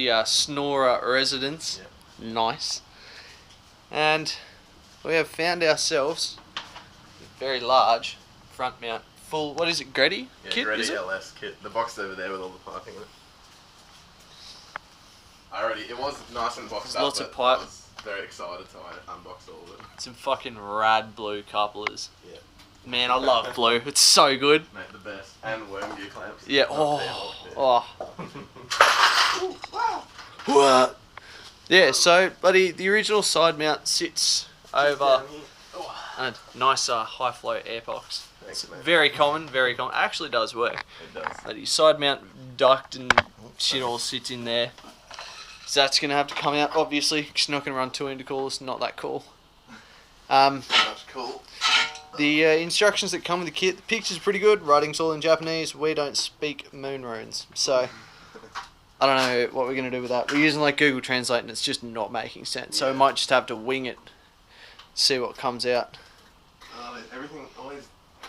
the Snorer residence. Yeah. Nice. And we have found ourselves a very large front mount full, what is it, Greddy kit? Greddy LS kit. The box over there with all the piping in it. It was nice and boxed up, lots of but pipe. I was very excited, so I unboxed all of it. Some fucking rad blue couplers. Yeah. Man, I love blue. It's so good. Mate, the best. And worm gear clamps. Yeah. Oh. What? Yeah. So, buddy, the original side mount sits over a nice high flow air box. Thanks, It's mate. very common. Very common. Actually, does work. It does. Buddy, side mount duct and shit all sits in there. So that's gonna have to come out, obviously. 'Cause you're not gonna run two intercoolers. Not that cool. That's cool. The instructions that come with the kit, the picture's pretty good, writing's all in Japanese, we don't speak moon runes, so I don't know what we're going to do with that. We're using like Google Translate and it's just not making sense, so we might just have to wing it, see what comes out. Everything, all these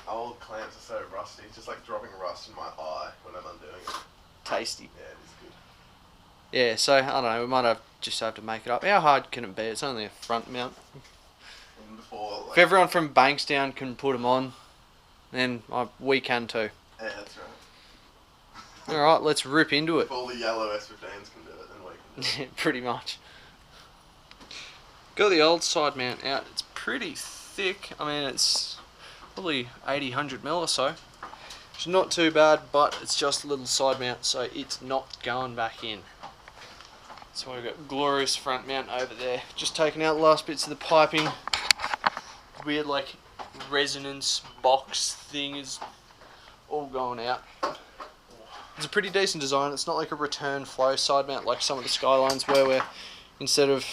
old clamps are so rusty, it's just like dropping rust in my eye when I'm undoing it. Tasty. Yeah, it is good. Yeah, so I don't know, we might just have to make it up. How hard can it be? It's only a front mount. Before, like, If everyone from Bankstown can put them on, then we can too. yeah, that's right. Alright, let's rip into it. If all the yellow S15s can do it, then we can do it. Pretty much. Got the old side mount out. It's pretty thick. I mean, it's probably 80, 100 mil or so. It's not too bad, but it's just a little side mount, so it's not going back in. So we've got glorious front mount over there. Just taking out the last bits of the piping. Weird like resonance box thing is all going out. It's a pretty decent design. It's not like a return flow side mount like some of the Skylines where we're, instead of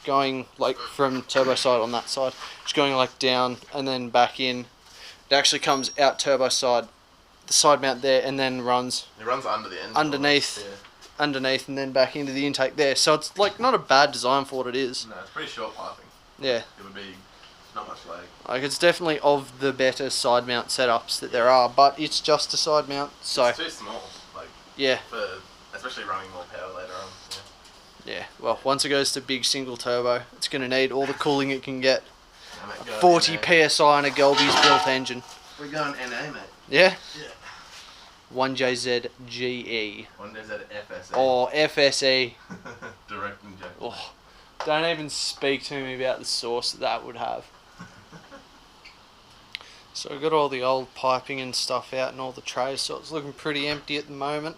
going like from turbo side on that side, just going like down and then back in. It actually comes out turbo side, the side mount there, and then runs. It runs under the engine. Underneath. Yeah. Underneath and then back into the intake there. So it's like not a bad design for what it is. No, it's pretty short piping. Yeah. It would be not much lag. Like it's definitely of the better side mount setups that there are, but it's just a side mount, so It's too small, like yeah. for especially running more power later on. Yeah. Well, once it goes to big single turbo, it's gonna need all the cooling it can get. Yeah, mate, go 40 NA. PSI on a Gelby's built engine. We're going NA, mate. Yeah. Yeah. 1JZ GE. One is at FSE. Or FSE. Direct injection. Oh, don't even speak to me about the sauce that would have. So I've got all the old piping and stuff out and all the trays, so it's looking pretty empty at the moment.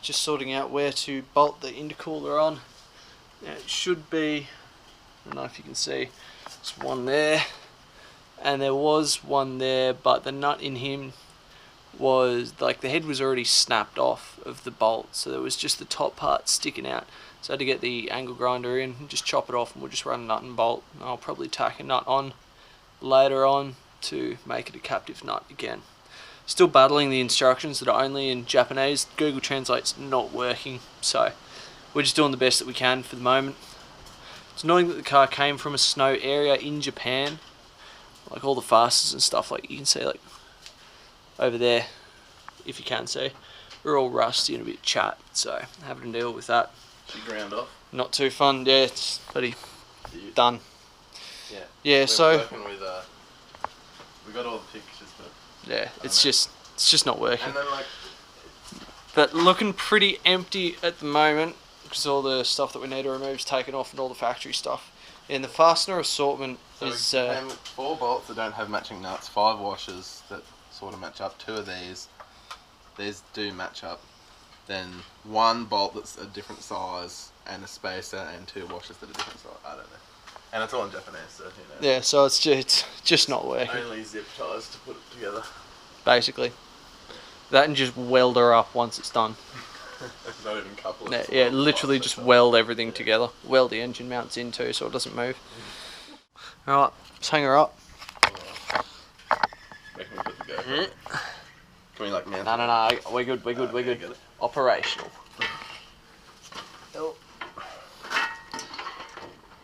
Just sorting out where to bolt the intercooler on. Now it should be, I don't know if you can see, there's one there, and there was one there, but the nut in him was, like the head was already snapped off of the bolt, so there was just the top part sticking out. So I had to get the angle grinder in and just chop it off, and we'll just run a nut and bolt. And I'll probably tack a nut on later on to make it a captive nut again. Still battling the instructions that are only in Japanese. Google Translate's not working, so we're just doing the best that we can for the moment. It's annoying that the car came from a snow area in Japan, like all the fasters and stuff, like you can see like over there, if you can see, we're all rusty and a bit chat, so having to deal with that. She ground off. Not too fun. Yeah, it's pretty done. Yeah. Yeah, We're so working with, we got all the pictures, but yeah, it's just not working. and then like But looking pretty empty at the moment because all the stuff that we need to remove is taken off and all the factory stuff. And the fastener assortment is we came with 4 bolts that don't have matching nuts, 5 washers that sort of match up. 2 of these do match up. Then 1 bolt that's a different size and a spacer and 2 washers that are different size. I don't know. And it's all in Japanese, so who knows. yeah, so it's just not working Only zip ties to put it together. basically. That and just weld her up once it's done. Not even couple of Yeah, literally just weld everything together. Weld the engine mounts in too so it doesn't move. Alright, let's hang her up. Making me put the GoPro. Can we like mount No, it? no, no, we're good, we're Okay, good. get it. Operational. Oh.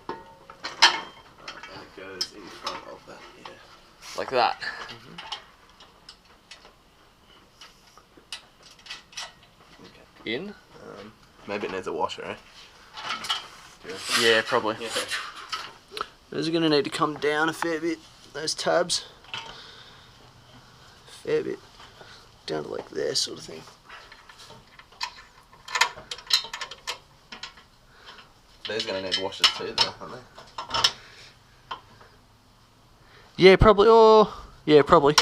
And it goes in front of that, yeah. Like that. Okay. In. Maybe it needs a washer, eh? Yeah, probably. Yeah. Those are going to need to come down a fair bit, those tabs. Fair bit. Down to like there sort of thing. These are going to need washers too though, aren't they? Yeah, probably. Oh, yeah, probably.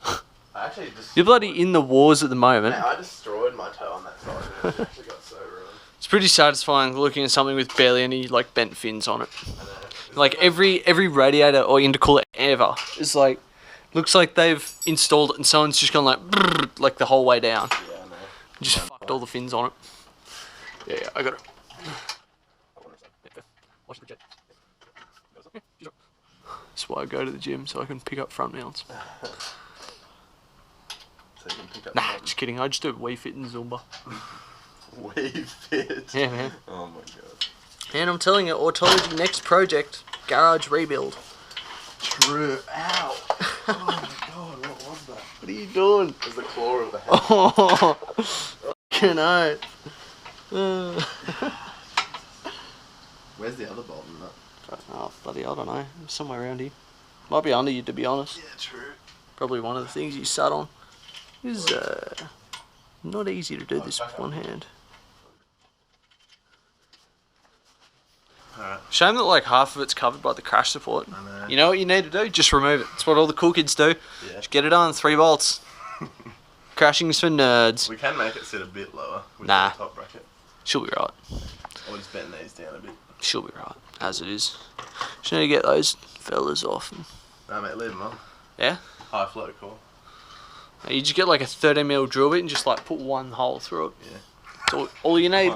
I actually just... You're bloody in the wars at the moment. Mate, I destroyed my toe on that side and it actually got so ruined. It's pretty satisfying looking at something with barely any like bent fins on it. I know. Like every radiator or intercooler ever is like, looks like they've installed it and someone's just gone like, brrr, like the whole way down. Yeah, I know. Just fucked all the fins on it. Yeah, I got it. That's why I go to the gym, so I can pick up front mounts. So you can pick up Nah, just kidding. I just do Wii Fit and Zumba. Wii Fit? Yeah, man. Oh my god. And I'm telling you, Autology next project, garage rebuild. True. Ow. Oh my god, what was that? What are you doing? It was the claw of the head. Oh, fucking hell. Where's the other bolt in that? Oh, bloody, I don't know. Somewhere around here. Might be under you, to be honest. Yeah, true. Probably one of the things you sat on. Is not easy to do this with one hand. Alright. Shame that like half of it's covered by the crash support. I know. You know what you need to do? Just remove it. That's what all the cool kids do. Yeah. Just get it on, 3 bolts. Crashing's for nerds. We can make it sit a bit lower with Nah. the top bracket. She'll be right. Or just bend these down a bit. She'll be right, as it is. Just need to get those fellas off. No mate, leave them on. Yeah? High flow core. You just get like a 30mm drill bit and just like put one hole through it. Yeah. That's all you need.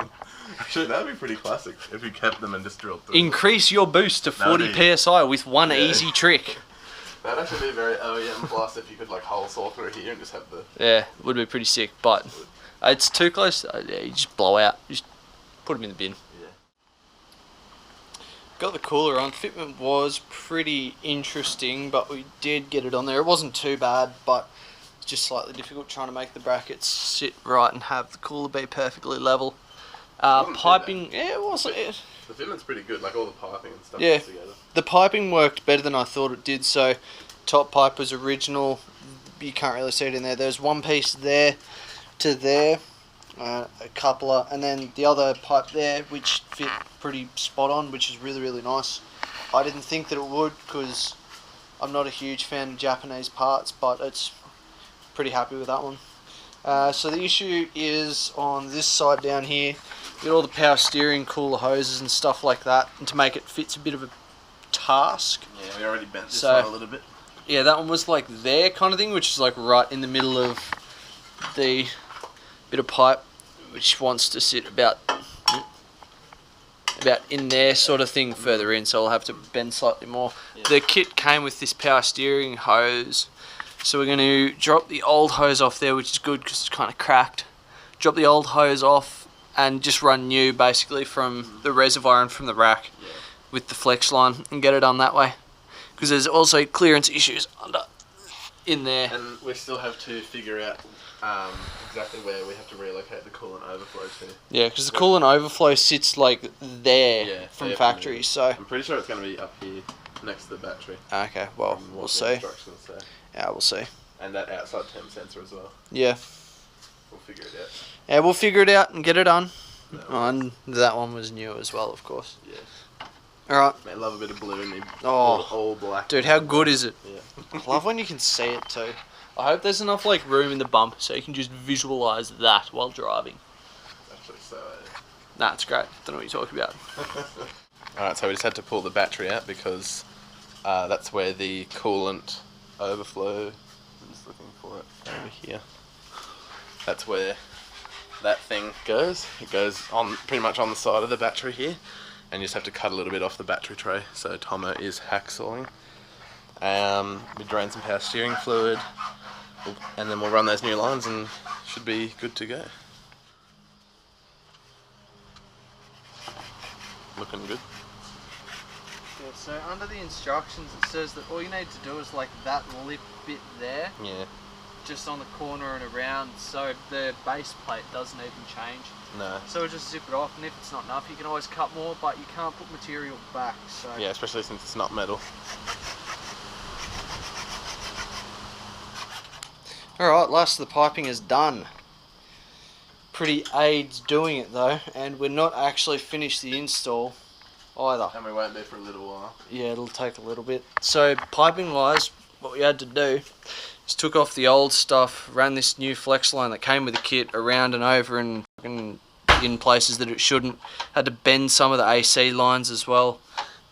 Actually, that would be pretty classic if you kept them and just drilled through. Increase your boost to 40 PSI with one easy trick. That'd actually be very OEM plus if you could like hole saw through here and just have the... Yeah, it would be pretty sick, but it's too close. Yeah, you just blow out. Just put them in the bin. Yeah. Got the cooler on. Fitment was pretty interesting, but we did get it on there. It wasn't too bad, but it's just slightly difficult trying to make the brackets sit right and have the cooler be perfectly level. Piping, yeah, it was. The fitment's pretty good, like all the piping and stuff Yeah. together. The piping worked better than I thought it did. So, top pipe was original. You can't really see it in there. There's one piece there to there, a coupler, and then the other pipe there, which fit pretty spot on, which is really, really nice. I didn't think that it would because I'm not a huge fan of Japanese parts, but it's pretty happy with that one. So the issue is on this side down here. You got all the power steering, cooler hoses and stuff like that, and to make it fit's a bit of a task. Yeah, we already bent this So- one a little bit. Yeah, that one was like there kind of thing, which is like right in the middle of the bit of pipe, which wants to sit about in there sort of thing further in, so I'll have to bend slightly more. Yeah. The kit came with this power steering hose, so we're going to drop the old hose off there, which is good because it's kind of cracked. Drop the old hose off and just run new basically from the reservoir and from the rack with the flex line and get it on that way. Because there's also clearance issues in there. And we still have to figure out exactly where we have to relocate the coolant overflow to. Yeah, because the coolant overflow sits like there from there factory, so... I'm pretty sure it's going to be up here next to the battery. Okay, well, from we'll what the see. instructions say. Yeah, we'll see. And that outside temp sensor as well. Yeah. We'll figure it out. Yeah, we'll figure it out and get it done. No. Oh, and that one was new as well, of course. Yeah. Alright. Mate, love a bit of blue in me. Oh. All black. Dude, how good is it? Yeah. I love when you can see it too. I hope there's enough like room in the bumper so you can just visualise that while driving. It's actually so... Nah, it's great. Don't know what you're talking about. Alright, so we just had to pull the battery out because that's where the coolant overflow... I'm just looking for it over here. That's where that thing goes. It goes on pretty much on the side of the battery here. And you just have to cut a little bit off the battery tray. So Tommo is hacksawing. We drain some power steering fluid. And then we'll run those new lines and should be good to go. Looking good. Yeah, so under the instructions it says that all you need to do is like that lip bit there. Yeah. just on the corner and around, so the base plate doesn't even change. No. So we'll just zip it off, and if it's not enough, you can always cut more, but you can't put material back. So Yeah, especially since it's not metal. Alright, last of the piping is done. Pretty AIDS doing it though, and we're not actually finished the install either. And we won't be for a little while. Yeah, it'll take a little bit. So piping wise, what we had to do is took off the old stuff, ran this new flex line that came with the kit around and over and in places that it shouldn't. Had to bend some of the AC lines as well.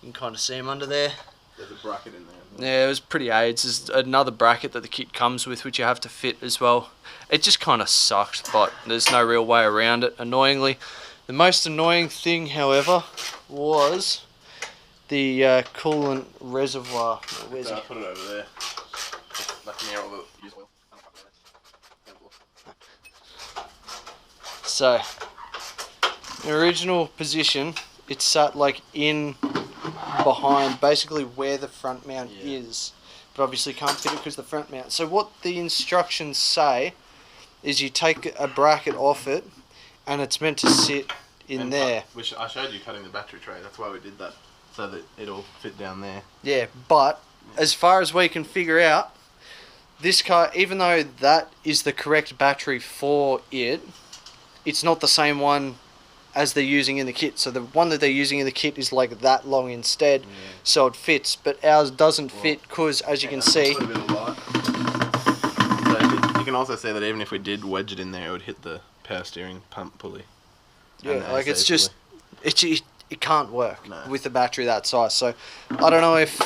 You can kind of see them under there. There's a bracket in there. Yeah, it was pretty AIDS. There's another bracket that the kit comes with, which you have to fit as well. It just kind of sucked, but there's no real way around it, annoyingly. The most annoying thing, however, was the coolant reservoir. Where's I put it over there. Left near all the used oil. So, the original position, it's sat like in behind, basically where the front mount is, but obviously can't fit it because the front mount. So what the instructions say is you take a bracket off it, and it's meant to sit in there. Which I showed you cutting the battery tray. That's why we did that, so that it'll fit down there. Yeah, but as far as we can figure out, this car, even though that is the correct battery for it, it's not the same one as they're using in the kit. So the one that they're using in the kit is like that long instead, so it fits, but ours doesn't fit because, as you can see, So you can also see that even if we did wedge it in there, it would hit the power steering pump pulley. yeah, like it's just it can't work with a battery that size. So I don't know if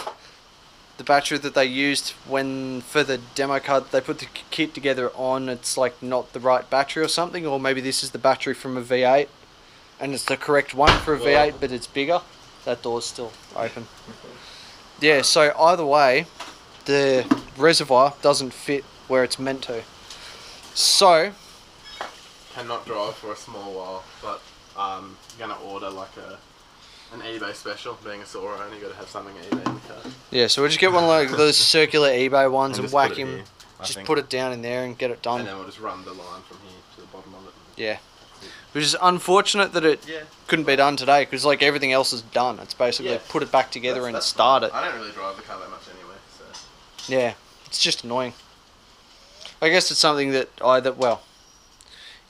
the battery that they used when for the demo card they put the kit together on, it's like not the right battery or something, or maybe this is the battery from a V8 and it's the correct one for a V8 but it's bigger. That door's still open. Yeah, so either way the reservoir doesn't fit where it's meant to. So cannot drive for a small while, but I'm gonna order like an eBay special. Being a Soarer, only got to have something eBay in the car. yeah, so we'll just get one of like those circular eBay ones and just whack put it him. here, Just put it down in there and get it done. And then we'll just run the line from here to the bottom of it. Yeah. Which is unfortunate that it couldn't be done today, because like everything else is done. It's basically put it back together and start it. I don't really drive the car that much anyway, so. Yeah, it's just annoying. I guess it's something that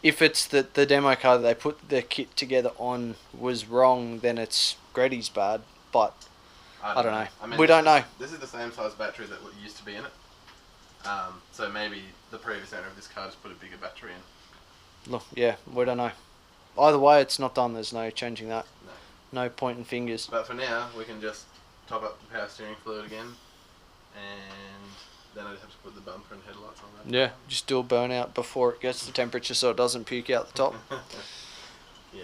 if it's the demo car that they put the kit together on was wrong, then it's Greddy's bad, but I don't know. I mean, we don't know. This is the same size battery that used to be in it. So maybe the previous owner of this car just put a bigger battery in. Look, yeah, we don't know. Either way, it's not done. There's no changing that. No pointing fingers. But for now, we can just top up the power steering fluid again, and then I just have to put the bumper and headlights on that. Yeah, just do a burnout before it gets to temperature so it doesn't puke out the top. Yeah.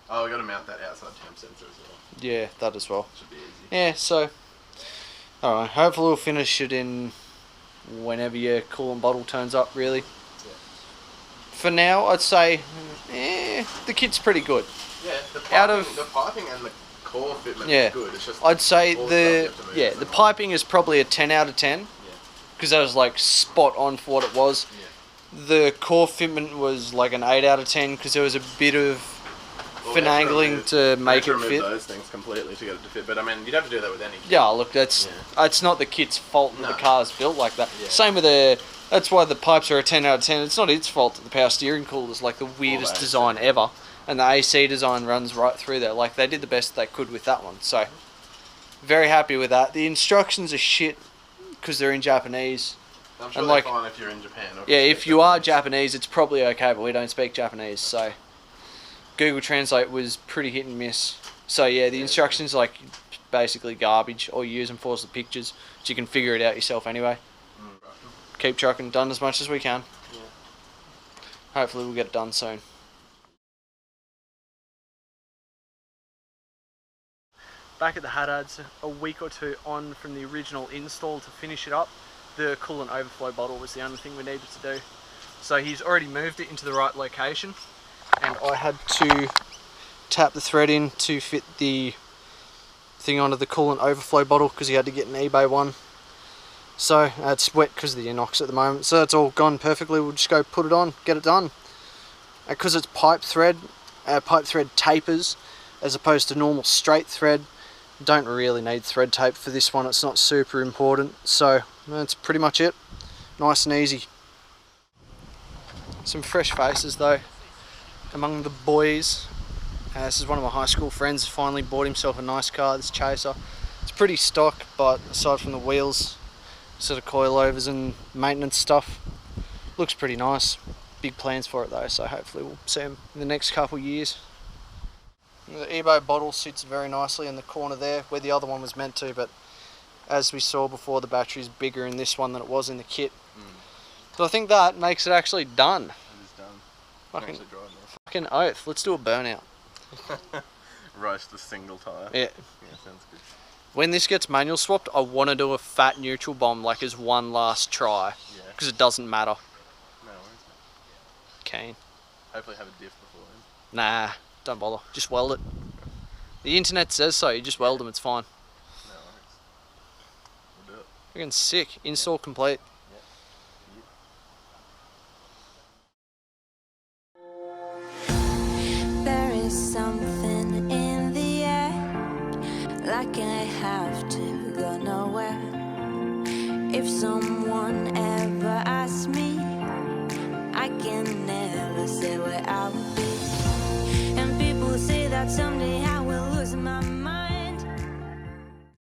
Oh, we got to mount that outside temp sensor as well. Yeah, that as well. Should be easy. Yeah, so alright, hopefully we'll finish it in whenever your coolant bottle turns up, really. Yeah. For now, I'd say the kit's pretty good. Yeah, the piping and the core fitment is good. It's just I'd say the piping is probably a 10 out of 10 because that was like spot on for what it was. Yeah. The core fitment was like an 8 out of 10 because there was a bit of finagling to make it fit. Those things completely to get it to fit, but I mean you'd have to do that with any kit. Yeah, look, it's not the kit's fault that the car's built like that. Yeah. Same with that's why the pipes are a 10 out of 10. It's not its fault that the power steering cooler is like the weirdest design ever, and the AC design runs right through there. Like they did the best they could with that one. So very happy with that. The instructions are shit because they're in Japanese. I'm sure they're fine if you're in Japan. Yeah, if you are Japanese, it's probably okay, but we don't speak Japanese, so Google Translate was pretty hit and miss. So yeah, the instructions are like basically garbage. All you use them for is the pictures, so you can figure it out yourself anyway. Keep trucking, done as much as we can. Yeah. Hopefully we'll get it done soon. Back at the Haddads, a week or two on from the original install to finish it up. The coolant overflow bottle was the only thing we needed to do. So he's already moved it into the right location, and I had to tap the thread in to fit the thing onto the coolant overflow bottle because he had to get an eBay one. So it's wet because of the inox at the moment. So it's all gone perfectly. We'll just go put it on, get it done. Because it's pipe thread tapers as opposed to normal straight thread. Don't really need thread tape for this one. It's not super important. So that's pretty much it. Nice and easy. Some fresh faces though among the boys. This is one of my high school friends. Finally bought himself a nice car, this Chaser. It's pretty stock, but aside from the wheels, sort of coilovers and maintenance stuff, looks pretty nice. Big plans for it though, so hopefully we'll see him in the next couple of years. The Ebo bottle sits very nicely in the corner there where the other one was meant to, but as we saw before, the battery's bigger in this one than it was in the kit. So I think that makes it actually done. It is done. Fucking oath. Let's do a burnout. Roast the single tyre. Yeah. Yeah, sounds good. When this gets manual swapped, I want to do a fat neutral bomb like as one last try. Yeah. Because it doesn't matter. No worries. Keen. Hopefully have a diff before then. Nah, don't bother. Just weld it. The internet says so. You just weld them, it's fine. No worries. We'll do it. Freaking sick. Install complete. There is something in the air, like I have to go nowhere. If someone ever asks me, I can never say where I'll be. And people say that someday I will lose my mind.